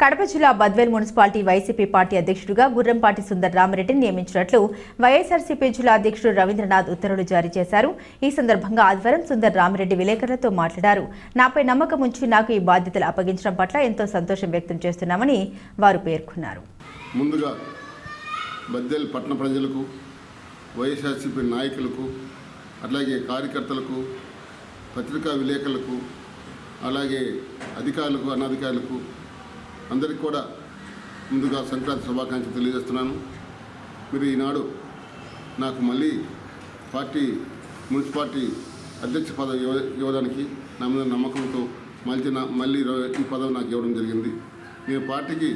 కడప జిల్లా Badvel municipality YCP party అధ్యక్షుడిగా గుర్రంపాటి సుందర్ రామిరెడ్డిని నియమించినట్లు వైఎస్ఆర్సీపీ జిల్లా అధ్యక్షుడు రవీంద్రనాథ్ ఉత్తర్వులు జారీ చేశారు. ఈ సందర్భంగా ఆదివారం సుందర్ రామిరెడ్డి విలేకరులతో మాట్లాడారు. నాపై నమ్మకం ఉంచి నాకు ఈ బాధ్యతలు అప్పగించడం పట్ల ఎంతో సంతోషం వ్యక్తం చేస్తున్నామని వారు పేర్కొన్నారు. ముందుగా బద్వేల్ పట్టణ ప్రజలకు, వైఎస్ఆర్సీపీ నాయకులకు, అలాగే కార్యకర్తలకు, పత్రికా విలేకరులకు, అలాగే అధికారులకు, అనధికారులకు అందరికీ కూడా ముందుగా సంక్రాంతి శుభాకాంక్షలు తెలియజేస్తున్నాను. మీరు ఈనాడు నాకు మళ్ళీ మున్సిపాలిటీ అధ్యక్ష పదవి ఇవ్వడానికి నా మీద నమ్మకంతో మళ్ళీ ఈ పదవి నాకు ఇవ్వడం జరిగింది. నేను పార్టీకి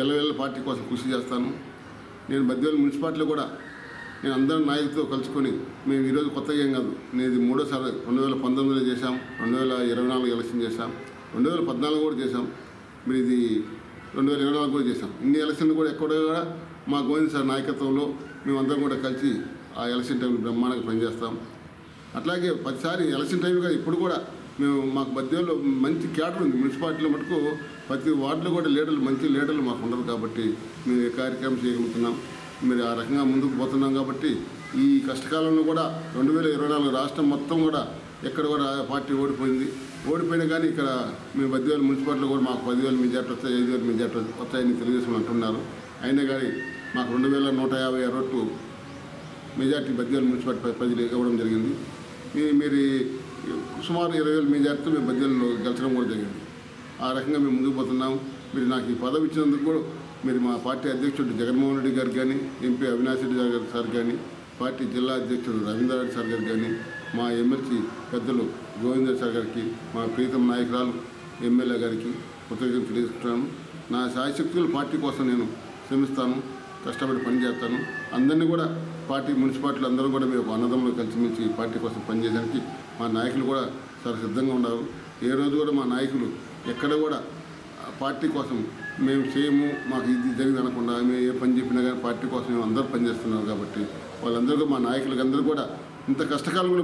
ఎల్లవేళ పార్టీ కోసం కృషి చేస్తాను. నేను బద్వేల్ మున్సిపాలిటీలో కూడా నేను అందరి నాయకులతో కలుసుకొని మేము ఈరోజు కొత్తగా ఏం కాదు, నేను ఇది మూడోసారి 2019లో చేశాం, 2024 ఎలక్షన్ చేశాం, 2014 కూడా చేశాం, మీరు ఇది 2024 కూడా చేశాం. ఇన్ని ఎలక్షన్లు కూడా ఎక్కడ కూడా మా గోవింద్ సార్ నాయకత్వంలో మేమందరం కూడా కలిసి ఆ ఎలక్షన్ టైంలో బ్రహ్మాండంగా పనిచేస్తాం. అట్లాగే 10సారి ఎలక్షన్ టైంగా ఇప్పుడు కూడా మాకు బద్వేల్లో మంచి క్యాడర్ ఉంది. మున్సిపాలిటీలో మటుకు ప్రతి వార్డులో కూడా మంచి లీడర్లు మాకు ఉండరు కాబట్టి మేము ఈ కార్యక్రమం చేయగలుగుతున్నాం. మీరు ఆ రకంగా ముందుకు పోతున్నాం కాబట్టి ఈ కష్టకాలంలో కూడా 2024 రాష్ట్రం మొత్తం కూడా ఎక్కడ కూడా పార్టీ ఓడిపోయినా కానీ ఇక్కడ మేము బద్వేల్ మున్సిపాలిటీలో కూడా మాకు 10,000 మెజార్టీ వస్తాయి, 5,000 మెజార్టీ వస్తాయని తెలుగుదేశం అంటున్నారు. అయినా కానీ మాకు 2,156 ఓట్లు మెజార్టీ బద్వేల్ మున్సిపాలిటీ ప్రజలు ఇవ్వడం జరిగింది. మీరు సుమారు 20,000 మెజార్టీతో మేము బద్వేల్లో గెలిచడం కూడా జరిగింది. ఆ రకంగా మేము ముందుకు పోతున్నాం. మీరు నాకు ఈ పదవి ఇచ్చినందుకు కూడా మీరు మా పార్టీ అధ్యక్షుడు జగన్మోహన్ రెడ్డి గారు కానీ, ఎంపీ అవినాష్ రెడ్డి గారు సార్ కానీ, పార్టీ జిల్లా అధ్యక్షుడు రవీంద్రనాథ్ సార్ గారు కానీ, మా ఎమ్మెల్సీ పెద్దలు గోవిందర్ సార్ గారికి, మా ప్రీతం నాయకురాలు ఎమ్మెల్యే గారికి కృతజ్ఞతలు తెలియజేస్తున్నాను. నా శాయశక్తులు పార్టీ కోసం నేను శ్రమిస్తాను, కష్టపడి పనిచేస్తాను. అందరినీ కూడా మున్సిపాలిటీలు అందరూ కూడా మీరు అన్నదమ్ములు కలిసిమెలిసి పార్టీ కోసం పనిచేయడానికి మా నాయకులు కూడా చాలా సిద్ధంగా ఉన్నారు. ఏ రోజు కూడా మా నాయకులు ఎక్కడ కూడా పార్టీ కోసం మేము చేయము, మాకు ఇది జరిగింది అనకుండా మేము ఏ పని చెప్పినా కానీ పార్టీ కోసం మేము అందరూ పనిచేస్తున్నారు. కాబట్టి వాళ్ళందరూ మా నాయకులకి అందరూ కూడా ఇంత కష్టకాలంలో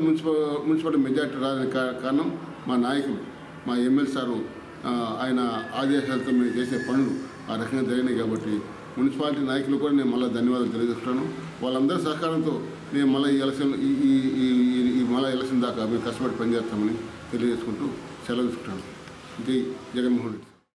మున్సిపాలిటీ మెజార్టీ రావడానికి కారణం మా నాయకులు, మా ఎమ్మెల్యే సారు ఆయన ఆదేశాలతో మేము చేసే పనులు ఆ రకంగా జరిగినాయి. కాబట్టి మున్సిపాలిటీ నాయకులు కూడా నేను మళ్ళీ ధన్యవాదాలు తెలియజేస్తున్నాను. వాళ్ళందరి సహకారంతో మేము మళ్ళీ ఎలక్షన్ దాకా మేము కష్టపడి పనిచేస్తామని తెలియజేసుకుంటూ సెలవు తీసుకుంటాను. జై జగన్మోహన్ రెడ్డి.